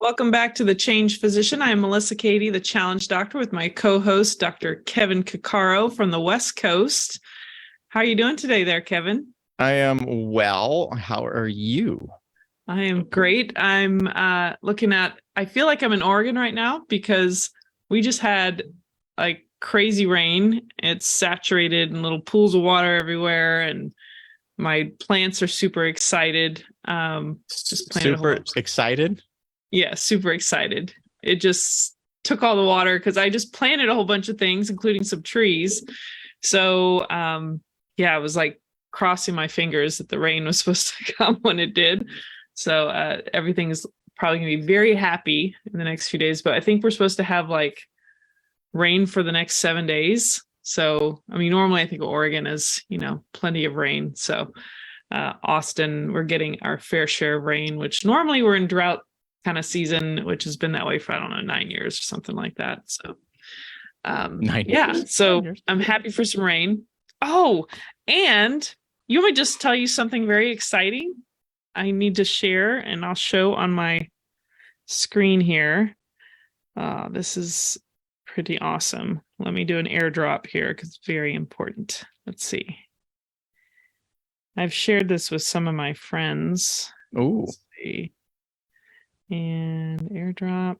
Welcome back to The Change Physician. I am Melissa Cady, the Challenge Doctor, with my co-host, Dr. Kevin Cuccaro from the West Coast. How are you doing today there, Kevin? I am well. How are you? I am great. I'm I feel like I'm in Oregon right now because we just had like crazy rain. It's saturated and little pools of water everywhere, and my plants are super excited. Just planted Super excited. Yeah, super excited. It just took all the water because I just planted a whole bunch of things, including some trees. So, yeah, I was like crossing my fingers that the rain was supposed to come when it did. So everything is probably going to be very happy in the next few days. But I think we're supposed to have like rain for the next 7 days. So, I mean, normally I think Oregon is, plenty of rain. So Austin, we're getting our fair share of rain, which normally we're in drought kind of season, which has been that way for, 9 years or something like that. So, 9 yeah, years. so 9 years. I'm happy for some rain. Oh, and you want me to just tell you something very exciting I need to share, and I'll show on my screen here. This is pretty awesome. Let me do an airdrop here because it's very important. Let's see. I've shared this with some of my friends. Oh. Let's see. And airdrop.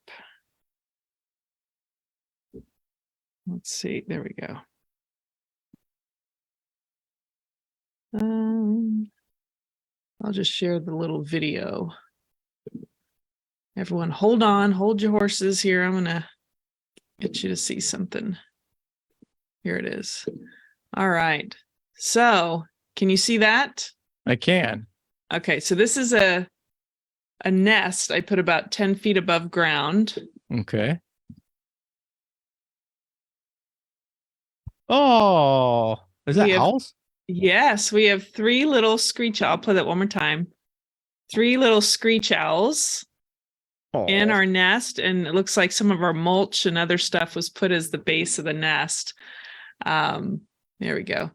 Let's see. There we go. I'll just share the little video. Everyone, hold on, hold your horses here. I'm gonna get you to see something. Here it is. All right. So, can you see that? I can. Okay, so this is a nest I put about 10 feet above ground. Okay. Oh, is that owls? Yes, we have 3 little screech owls. I'll play that one more time. 3 little screech owls in our nest, and it looks like some of our mulch and other stuff was put as the base of the nest. There we go.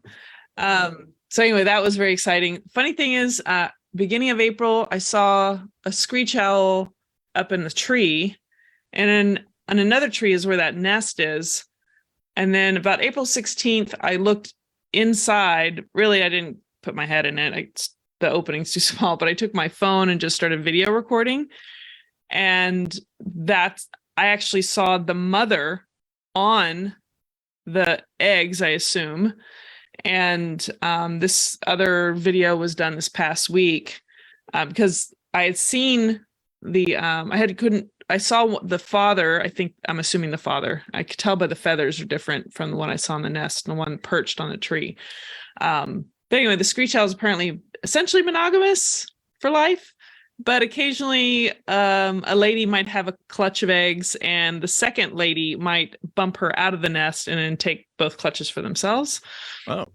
So anyway, that was very exciting. Funny thing is, beginning of April, I saw a screech owl up in the tree, and then on another tree is where that nest is. And then about April 16th, I looked inside. Really, I didn't put my head in it. The opening's too small, but I took my phone and just started video recording. And I actually saw the mother on the eggs, I assume. And this other video was done this past week because I had seen I saw the father. I'm assuming the father. I could tell by the feathers are different from the one I saw in the nest and the one perched on the tree. But anyway, the screech owl is apparently essentially monogamous for life, but occasionally a lady might have a clutch of eggs, and the second lady might bump her out of the nest and then take both clutches for themselves. Oh.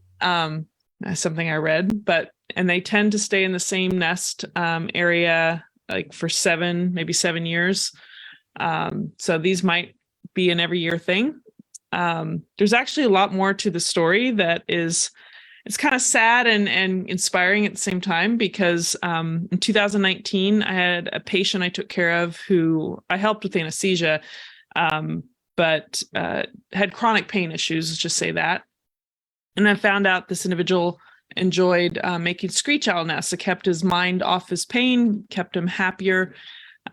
That's something I read, and they tend to stay in the same nest area like for maybe 7 years. So these might be an every year thing. There's actually a lot more to the story it's kind of sad and inspiring at the same time because in 2019, I had a patient I took care of who I helped with anesthesia, but had chronic pain issues, let's just say that. And I found out this individual enjoyed making screech owl nests. It kept his mind off his pain, kept him happier,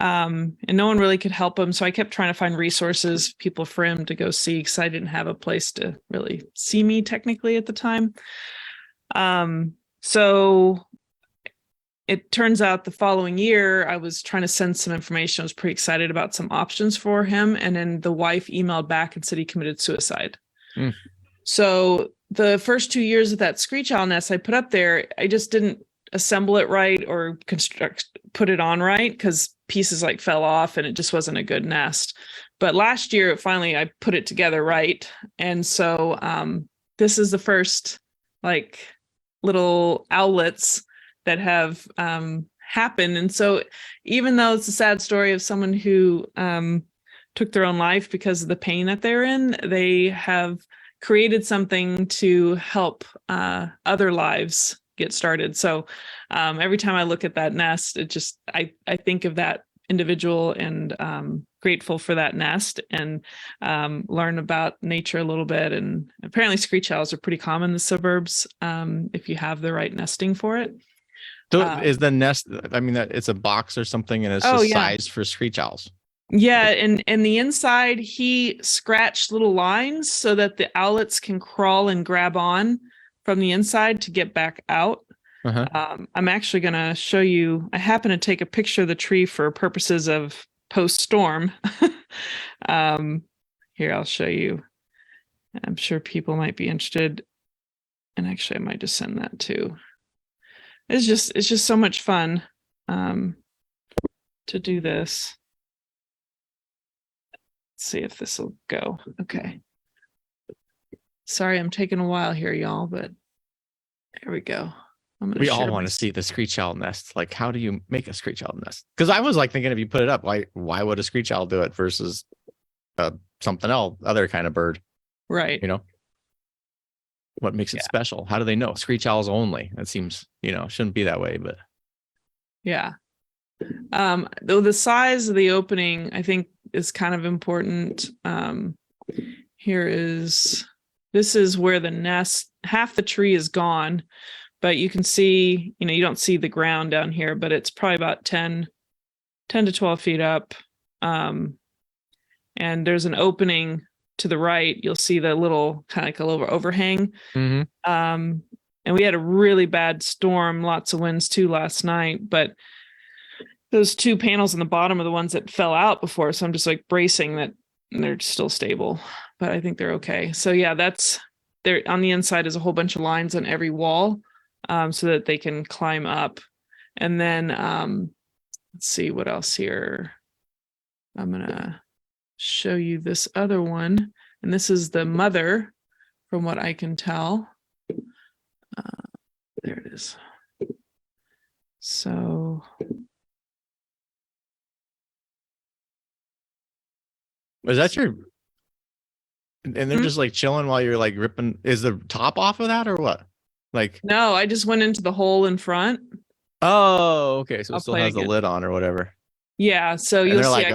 and no one really could help him. So I kept trying to find resources, people for him to go see, because I didn't have a place to really see me technically at the time. So it turns out the following year, I was trying to send some information. I was pretty excited about some options for him. And then the wife emailed back and said he committed suicide. Mm. So the first 2 years of that screech owl nest I put up there, I just didn't assemble it right or put it on right because pieces like fell off and it just wasn't a good nest. But last year, finally, I put it together right. And so this is the first like little owlets that have happened. And so even though it's a sad story of someone who took their own life because of the pain that they're in, they have created something to help other lives get started. So every time I look at that nest, I think of that individual and grateful for that nest, and learn about nature a little bit. And apparently screech owls are pretty common in the suburbs if you have the right nesting for it. So is the nest, I mean, that it's a box or something, and it's just sized for screech owls? Yeah, and the inside, he scratched little lines so that the owlets can crawl and grab on from the inside to get back out. I'm actually going to show you. I happen to take a picture of the tree for purposes of post-storm. Here, I'll show you. I'm sure people might be interested. And actually, I might just send that too. It's just so much fun to do this. Let's see if this will go. Okay. Sorry, I'm taking a while here, y'all, but here we go. We all want to see the screech owl nest. Like, how do you make a screech owl nest? Because I was like thinking, if you put it up, why would a screech owl do it versus something else, other kind of bird? Right. You know, what makes it special? How do they know screech owls only? That seems, shouldn't be that way, but yeah. Though the size of the opening, I think, is kind of important. This is where the nest, half the tree is gone, but you can see, you don't see the ground down here, but it's probably about 10 to 12 feet up. And there's an opening to the right. You'll see the little kind of like a little overhang. And we had a really bad storm, lots of winds too last night, but those two panels on the bottom are the ones that fell out before. So I'm just like bracing that they're still stable, but I think they're okay. So yeah, there on the inside is a whole bunch of lines on every wall, so that they can climb up. And then let's see what else here. I'm gonna show you this other one, and this is the mother, from what I can tell. There it is. So is that your, and they're just like chilling while you're like ripping, is the top off of that or what? Like, no, I just went into the hole in front. Oh, okay. So it still has the lid on or whatever. Yeah. So you're like,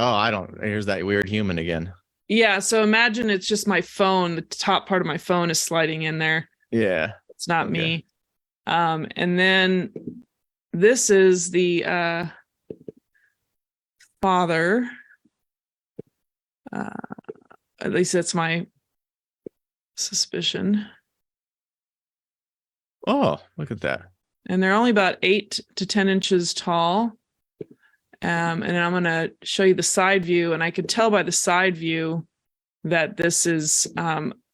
here's that weird human again. Yeah. So imagine it's just my phone. The top part of my phone is sliding in there. Yeah. It's not me. And then this is the father. At least that's my suspicion. Oh, look at that. And they're only about 8 to 10 inches tall. And I'm going to show you the side view. And I could tell by the side view that this is,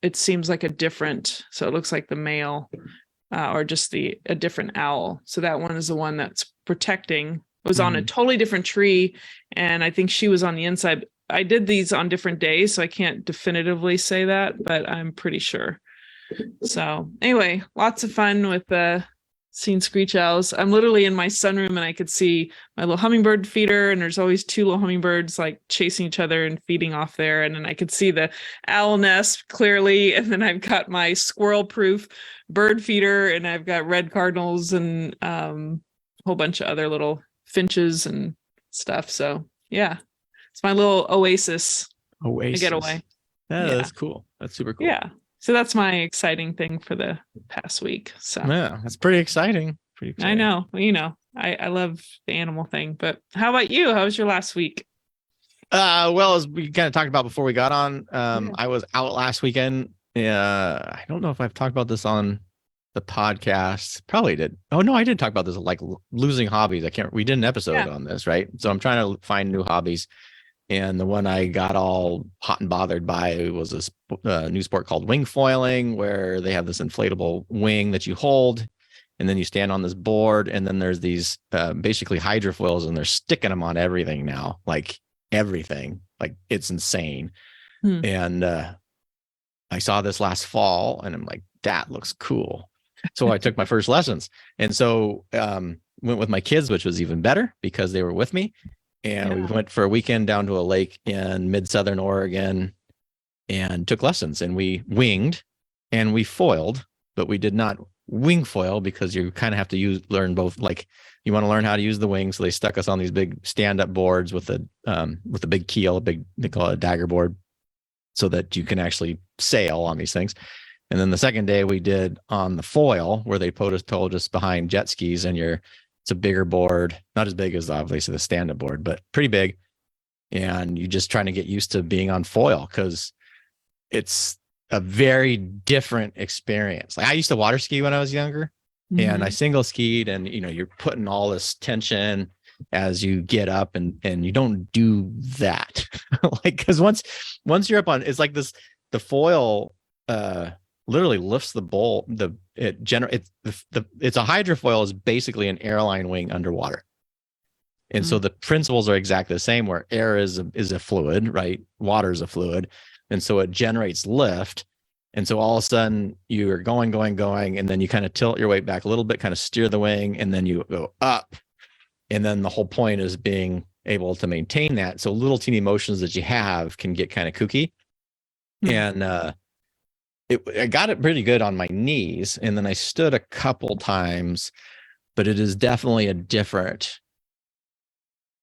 it seems like a different, so it looks like the male or just a different owl. So that one is the one that's protecting, was on a totally different tree. And I think she was on the inside. I did these on different days, so I can't definitively say that, but I'm pretty sure. So anyway, lots of fun with seeing screech owls. I'm literally in my sunroom and I could see my little hummingbird feeder, and there's always 2 little hummingbirds like chasing each other and feeding off there. And then I could see the owl nest clearly. And then I've got my squirrel proof bird feeder, and I've got red cardinals and a whole bunch of other little finches and stuff. So yeah, it's my little oasis. Getaway. That's cool. That's super cool. Yeah. So that's my exciting thing for the past week. So yeah, that's pretty exciting. I know. I love the animal thing. But how about you? How was your last week? Well, as we kind of talked about before we got on, I was out last weekend. I don't know if I've talked about this on the podcast. Probably did. Oh no, I did talk about this, like losing hobbies. We did an episode on this, right? So I'm trying to find new hobbies. And the one I got all hot and bothered by was a new sport called wing foiling, where they have this inflatable wing that you hold, and then you stand on this board, and then there's these basically hydrofoils, and they're sticking them on everything now, like everything, like it's insane. And I saw this last fall, and I'm like, that looks cool. So I took my first lessons, and so went with my kids, which was even better because they were with me. And we went for a weekend down to a lake in mid-southern Oregon and took lessons. And we winged and we foiled, but we did not wing foil because you kind of have to learn both. Like you want to learn how to use the wing. So they stuck us on these big stand-up boards with a big keel, they call it a dagger board, so that you can actually sail on these things. And then the second day we did on the foil where they told us behind jet skis, and it's a bigger board, not as big as obviously the stand-up board, but pretty big. And you're just trying to get used to being on foil because it's a very different experience. Like I used to water ski when I was younger, and I single skied, and you're putting all this tension as you get up, and you don't do that. Like, because once you're up on, it's like this, the foil literally lifts the bowl. It's a hydrofoil is basically an airline wing underwater. And so the principles are exactly the same, where air is a fluid, right? Water is a fluid. And so it generates lift. And so all of a sudden you're going, and then you kind of tilt your weight back a little bit, kind of steer the wing, and then you go up. And then the whole point is being able to maintain that. So little teeny motions that you have can get kind of kooky. And I got it pretty good on my knees. And then I stood a couple times, but it is definitely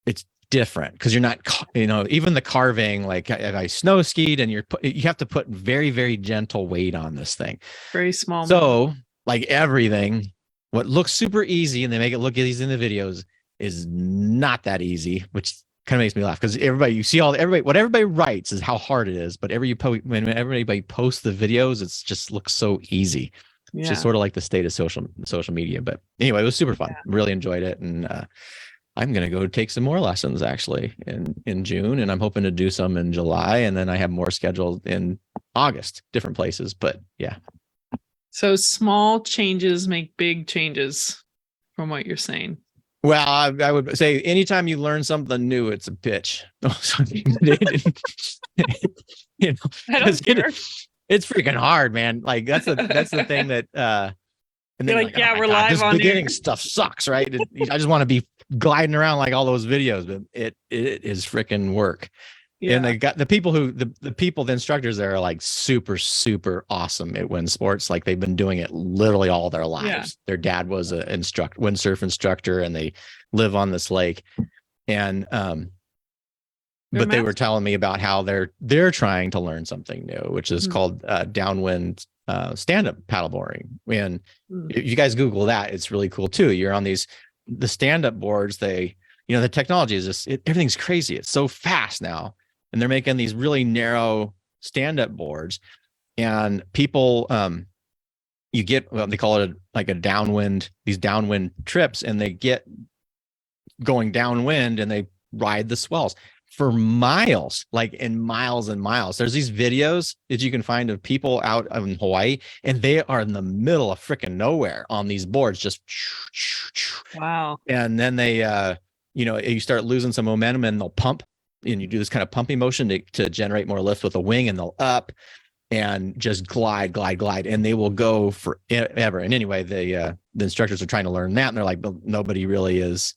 it's different because you're not, even the carving, like I snow skied, and you have to put very, very gentle weight on this thing. Very small. So like everything, what looks super easy, and they make it look easy in the videos, is not that easy, which kind of makes me laugh because what everybody writes is how hard it is. But when everybody posts the videos, it's just looks so easy. Yeah. It's just sort of like the state of social media. But anyway, it was super fun. Yeah. Really enjoyed it. And I'm going to go take some more lessons actually in June, and I'm hoping to do some in July. And then I have more scheduled in August, different places. But yeah. So small changes make big changes from what you're saying. Well, I would say anytime you learn something new, it's a bitch. I don't care. It's freaking hard, man. Like that's the thing that and then you're like, we're live this on beginning stuff sucks, right? I just want to be gliding around like all those videos, but it is freaking work. Yeah. And they got the people the instructors there are like super, super awesome at wind sports. Like they've been doing it literally all their lives. Yeah. Their dad was a windsurf instructor, and they live on this lake. And but they were telling me about how they're trying to learn something new, which is called downwind stand-up paddleboarding. And if you guys Google that, it's really cool too. You're on the stand-up boards. The technology is just everything's crazy. It's so fast now. And they're making these really narrow stand-up boards, and people, they call it like these downwind trips, and they get going downwind and they ride the swells for miles, like in miles and miles. There's these videos that you can find of people out in Hawaii, and they are in the middle of freaking nowhere on these boards, just wow. And then they, you start losing some momentum, and they'll pump. And you do this kind of pumping motion to generate more lift with a wing, and they'll up and just glide, and they will go forever. And anyway, the instructors are trying to learn that, and they're like, nobody really is.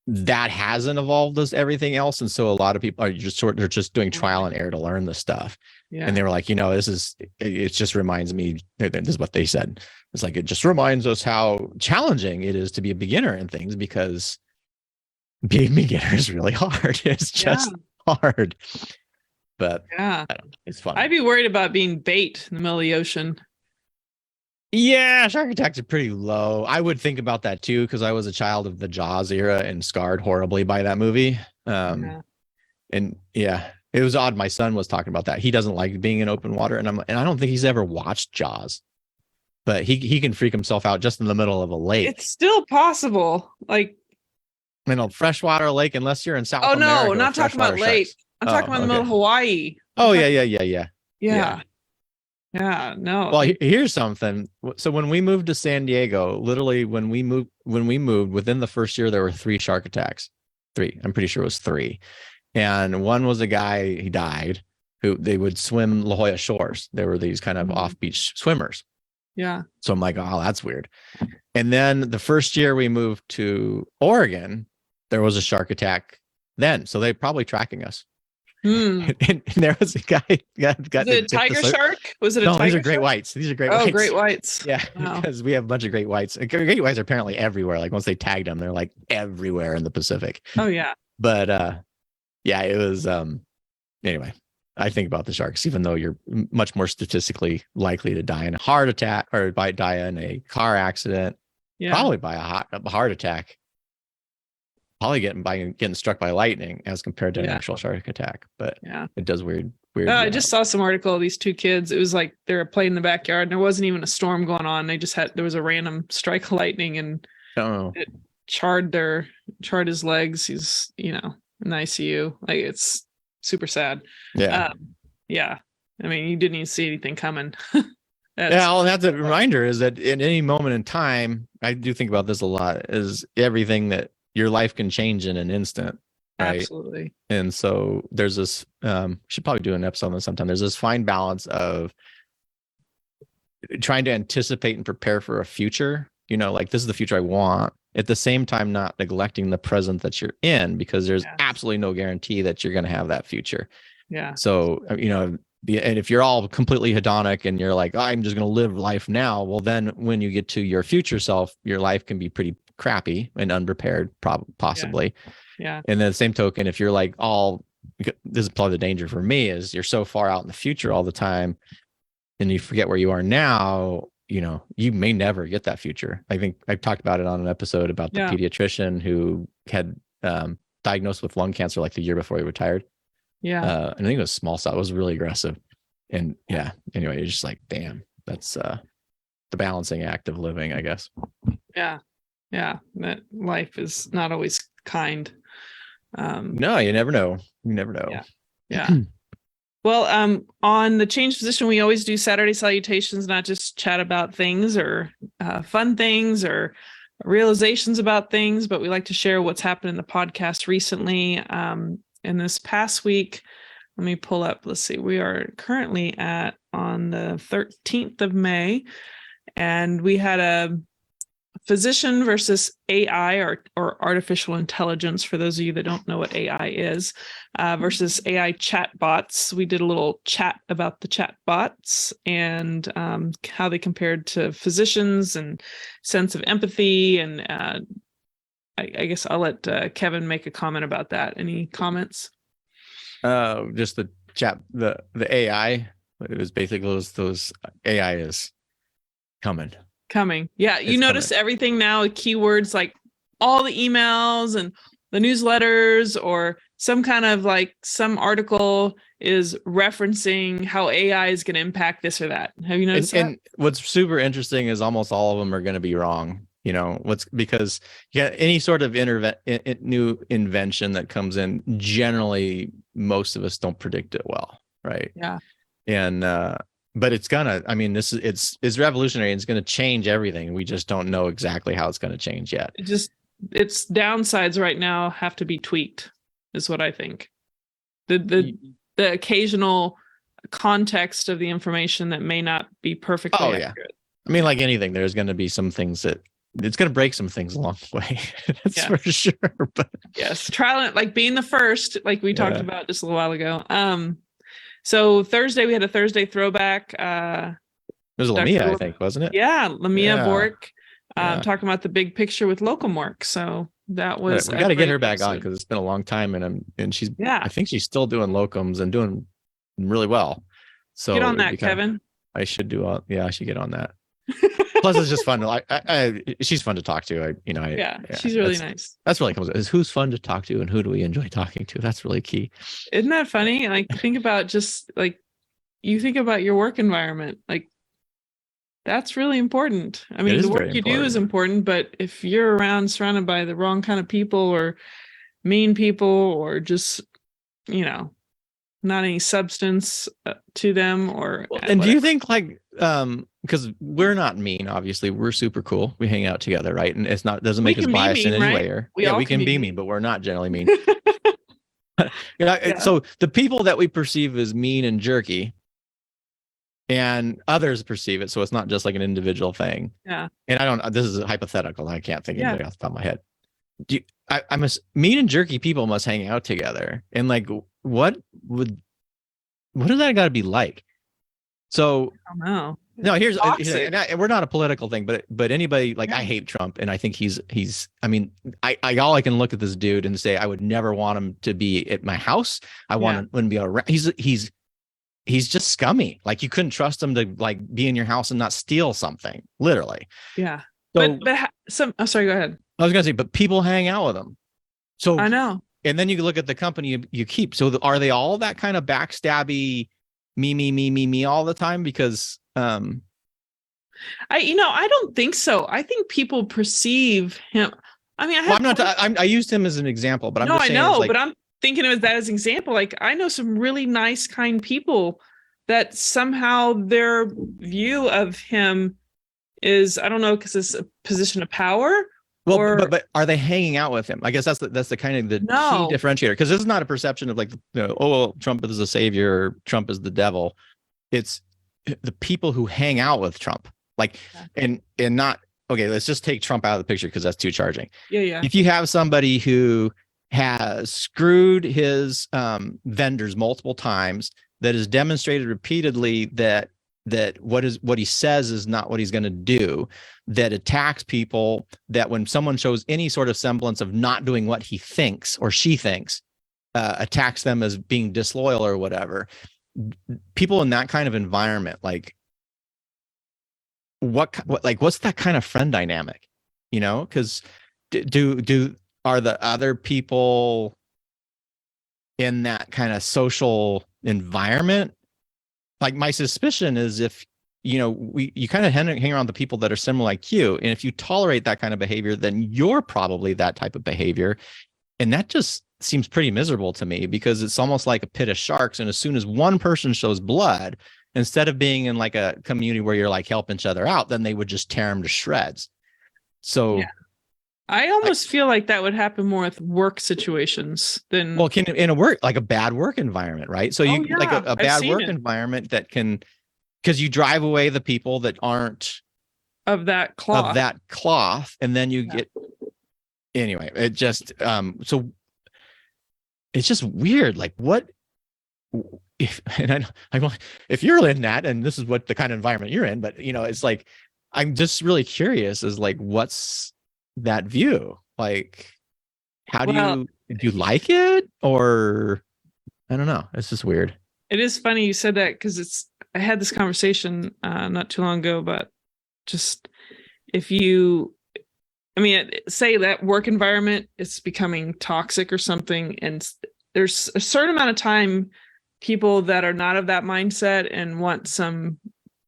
That hasn't evolved as everything else, and so a lot of people are they're just doing trial and error to learn this stuff. Yeah. And they were like, it just reminds me. This is what they said. It's like it just reminds us how challenging it is to be a beginner in things, because being beginner is really hard. It's just hard. But yeah, I don't know, it's fun. I'd be worried about being bait in the middle of the ocean. Yeah, shark attacks are pretty low. I would think about that too, because I was a child of the Jaws era and scarred horribly by that movie. And yeah, it was odd. My son was talking about that. He doesn't like being in open water, and I don't think he's ever watched Jaws, but he can freak himself out just in the middle of a lake. It's still possible, like in a freshwater lake, unless you're in South America. Oh no, not talking about lake. I'm talking about the middle of Hawaii. Yeah. No. Well, here's something. So when we moved to San Diego, literally when we moved within the first year, there were 3 shark attacks. 3. I'm pretty sure it was 3. And one was a guy, he died, who they would swim La Jolla shores. There were these kind of off-beach swimmers. Yeah. So I'm like, oh, that's weird. And then the first year we moved to Oregon, there was a shark attack then. So they're probably tracking us. And there was a guy got Was it a tiger shark? Was it a no, tiger these are great shark? whites. These are great Oh, whites. great whites. Yeah, Wow. because we have a bunch of great whites. Great whites are apparently everywhere. Like once they tagged them, they're like everywhere in the Pacific. Oh yeah. But yeah, it was anyway. I think about the sharks, even though you're much more statistically likely to die in a heart attack or die in a car accident, probably by a heart attack, probably getting struck by lightning as compared to an actual shark attack. But it does weird. I just saw some article of these two kids. It was like they were playing in the backyard and there wasn't even a storm going on. They just there was a random strike of lightning and it charred his legs. He's, in the ICU. Like it's super sad. Yeah. Yeah. I mean, you didn't even see anything coming. That's a reminder is that in any moment in time, I do think about this a lot, is everything that your life can change in an instant. Right? Absolutely. And so there's this, should probably do an episode on this sometime. There's this fine balance of trying to anticipate and prepare for a future, like this is the future I want. At the same time, not neglecting the present that you're in, because there's absolutely no guarantee that you're going to have that future. Yeah. So, and if you're all completely hedonic and you're like, oh, I'm just going to live life now. Well, then when you get to your future self, your life can be pretty crappy and unprepared, possibly. Yeah. And then the same token, if you're like this is probably the danger for me, is you're so far out in the future all the time and you forget where you are now, you may never get that future. I think I talked about it on an episode about the pediatrician who had diagnosed with lung cancer like the year before he retired. Yeah. And I think it was small cell. It was really aggressive. And anyway, you're just like, damn, that's the balancing act of living, I guess. Yeah. Yeah. That life is not always kind. No, you never know. You never know. Yeah. Well, on the Change Position, we always do Saturday Salutations, not just chat about things or fun things or realizations about things, but we like to share what's happened in the podcast recently. In this past week, let me pull up. Let's see. We are currently on the 13th of May, and we had a physician versus AI or artificial intelligence, for those of you that don't know what AI is, versus AI chat bots. We did a little chat about the chat bots and how they compared to physicians and sense of empathy. And I guess I'll let Kevin make a comment about that. Any comments? Just the chat, the AI. It was basically those AI is coming. Yeah, you notice everything now, keywords like all the emails and the newsletters or some kind of like some article is referencing how AI is going to impact this or that. Have you noticed that? And what's super interesting is almost all of them are going to be wrong. Because any sort of new invention that comes in, generally most of us don't predict it well, right? Yeah. And but it's it's revolutionary and it's gonna change everything. We just don't know exactly how it's gonna change yet. Its downsides right now have to be tweaked, is what I think. The occasional context of the information that may not be perfectly accurate. I mean, like anything, there's gonna be some things that it's gonna break some things along the way. That's for sure. But yes, trial, like being the first, like we talked about just a little while ago. So Thursday, we had a Thursday throwback. It was Lamia, I think, wasn't it? Yeah, Lamia Bork talking about the big picture with locum work. So that was. We got to get her back on because it's been a long time, and she's. I think she's still doing locums and doing really well. So get on that, Kevin. I should do. I should get on that. Plus, it's just fun. She's fun to talk to. She's really nice. That's really comes. Is who's fun to talk to and who do we enjoy talking to? That's really key. Isn't that funny? Like think about you think about your work environment. Like that's really important. I mean, the work you do is important, but if you're around surrounded by the wrong kind of people or mean people or just not any substance to them or. And do you think because we're not mean, obviously we're super cool. We hang out together, right? And it's not doesn't make us biased in any way. Or we can be mean, but we're not generally mean. So the people that we perceive as mean and jerky, and others perceive it, so it's not just like an individual thing. Yeah. And this is hypothetical. I can't think of anything off the top of my head. Mean and jerky people must hang out together, and like what does that got to be like? So I don't know. no, here's Toxic. and we're not a political thing, but anybody like I hate Trump, and I think he's I mean I all I can look at this dude and say I would never want him to be at my house. I wouldn't be around. He's just scummy. Like you couldn't trust him to like be in your house and not steal something, literally. Yeah. So, but sorry, go ahead. I was gonna say, but people hang out with him. So I know. And then you look at the company you keep. So are they all that kind of backstabby, me all the time? Because I don't think so. I think people perceive him. I mean, I used him as an example, but I'm just saying. I know, but I'm thinking of that as an example. Like I know some really nice, kind people that somehow their view of him is, I don't know, because it's a position of power. Well, but are they hanging out with him? I guess that's the kind of the key differentiator, because this is not a perception of like, Trump is a savior, or Trump is the devil. It's the people who hang out with Trump, like, and not, okay, let's just take Trump out of the picture because that's too charging. Yeah. If you have somebody who has screwed his vendors multiple times, that has demonstrated repeatedly that what he says is not what he's going to do, that attacks people, that when someone shows any sort of semblance of not doing what he thinks or she thinks, attacks them as being disloyal or whatever. People in that kind of environment, like what's that kind of friend dynamic, because are the other people in that kind of social environment? Like my suspicion is if, you kind of hang around the people that are similar like you. And if you tolerate that kind of behavior, then you're probably that type of behavior. And that just seems pretty miserable to me, because it's almost like a pit of sharks. And as soon as one person shows blood, instead of being in like a community where you're like helping each other out, then they would just tear them to shreds. So I almost feel like that would happen more with work situations than in a work, like a bad work environment, right? So like a bad work environment that can, because you drive away the people that aren't of that cloth, and then you get, anyway, it just so it's just weird. Like what if you're in that, and this is what the kind of environment you're in, but it's like, I'm just really curious as like, what's that view? Like, how do you like it? Or I don't know. It's just weird. It is funny you said that, because I had this conversation not too long ago, but just say that work environment is becoming toxic or something, and there's a certain amount of time people that are not of that mindset and want some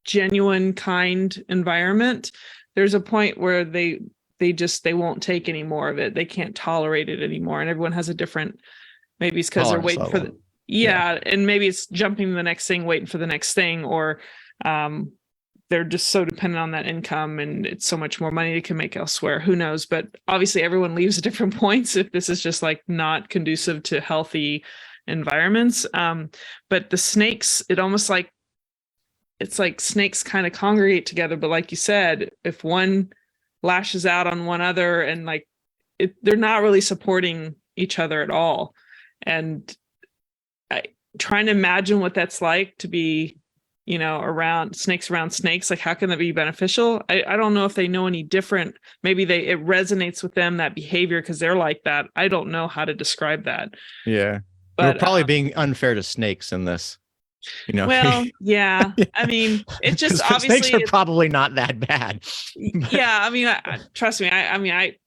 genuine, kind environment, there's a point where they won't take any more of it. They can't tolerate it anymore. And everyone has a different, maybe it's because they're waiting for and maybe it's jumping to the next thing, waiting for the next thing, or they're just so dependent on that income, and it's so much more money they can make elsewhere. Who knows? But obviously everyone leaves at different points if this is just like not conducive to healthy environments. But the snakes, it's like snakes kind of congregate together. But like you said, if one lashes out on one other, and like they're not really supporting each other at all. And trying to imagine what that's like to be, around snakes, like how can that be beneficial? I don't know if they know any different. Maybe it resonates with them, that behavior, because they're like that. I don't know how to describe that. Yeah. But we're probably being unfair to snakes in this. Well, yeah. I mean, it just obviously snakes are probably not that bad. Yeah, I mean, trust me. I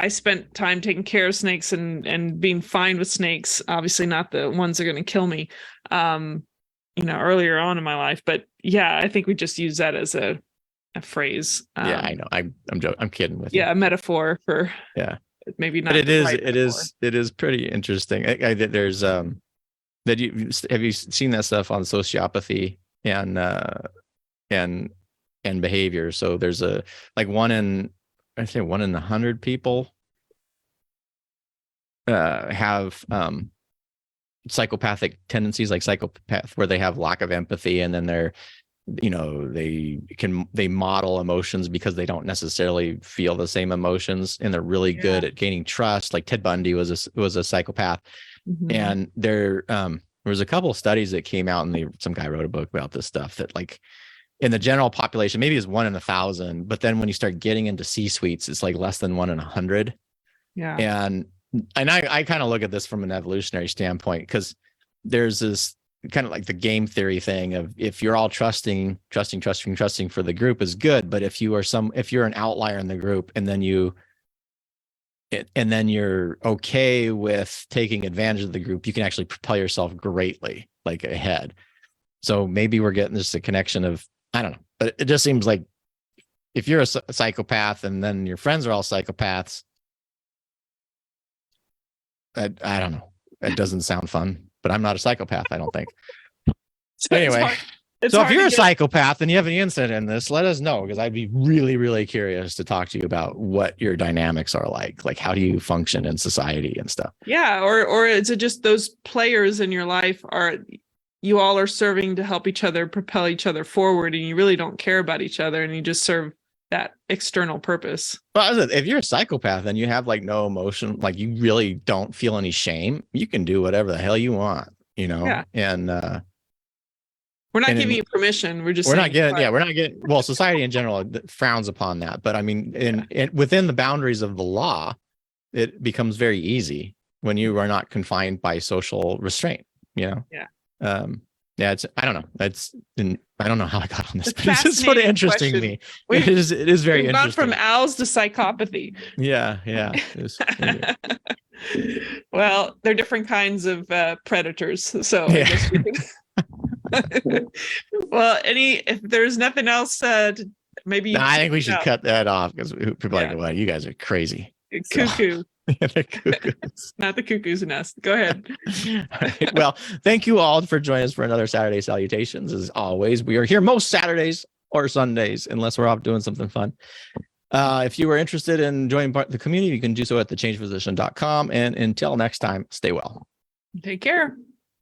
spent time taking care of snakes and being fine with snakes. Obviously, not the ones that are going to kill me. Earlier on in my life, but yeah, I think we just use that as a phrase. Yeah, I know. I'm joking. I'm kidding with you. Yeah, a metaphor for maybe not. But it is pretty interesting. There's have you seen that stuff on sociopathy and behavior? So there's one in 100 people have psychopathic tendencies, like psychopath, where they have lack of empathy, and then they model emotions because they don't necessarily feel the same emotions, and they're really good at gaining trust. Like Ted Bundy was a psychopath. Mhm. And there was a couple of studies that came out, and some guy wrote a book about this stuff, that like in the general population, maybe it's 1 in 1,000, but then when you start getting into C-suites, it's like less than 1 in 100. Yeah. And I kind of look at this from an evolutionary standpoint, because there's this kind of like the game theory thing of, if you're all trusting for the group is good, but if you're an outlier in the group, and then you're okay with taking advantage of the group, you can actually propel yourself greatly like ahead. So maybe we're getting just a connection of, I don't know, but it just seems like if you're a psychopath and then your friends are all psychopaths, I don't know. It doesn't sound fun, but I'm not a psychopath, I don't think. Anyway, so if you're a psychopath and you have any insight in this, let us know, because I'd be really, really curious to talk to you about what your dynamics are like. Like, how do you function in society and stuff? Yeah. Or is it just those players in your life you all are serving to help each other propel each other forward, and you really don't care about each other, and you just serve that external purpose? Well, if you're a psychopath and you have like no emotion, like you really don't feel any shame, you can do whatever the hell you want, Yeah. And we're not giving you permission. We're not getting, well, society in general frowns upon that. But I mean, within the boundaries of the law, it becomes very easy when you are not confined by social restraint, Yeah. Yeah, I don't know. I don't know how I got on this, but it's just sort of interesting to me. It is very interesting. Gone from owls to psychopathy. Yeah. Well, they're different kinds of predators. So yeah. I guess we can... Well, if there's nothing else, maybe I think we should cut that off, because people are like, well, you guys are crazy. Cuckoo. The cuckoos. Not the cuckoo's nest. Go ahead. Right. Well, thank you all for joining us for another Saturday Salutations. As always, we are here most Saturdays or Sundays, unless we're off doing something fun. If you are interested in joining the community, you can do so at thechangephysician.com. And until next time, stay well. Take care.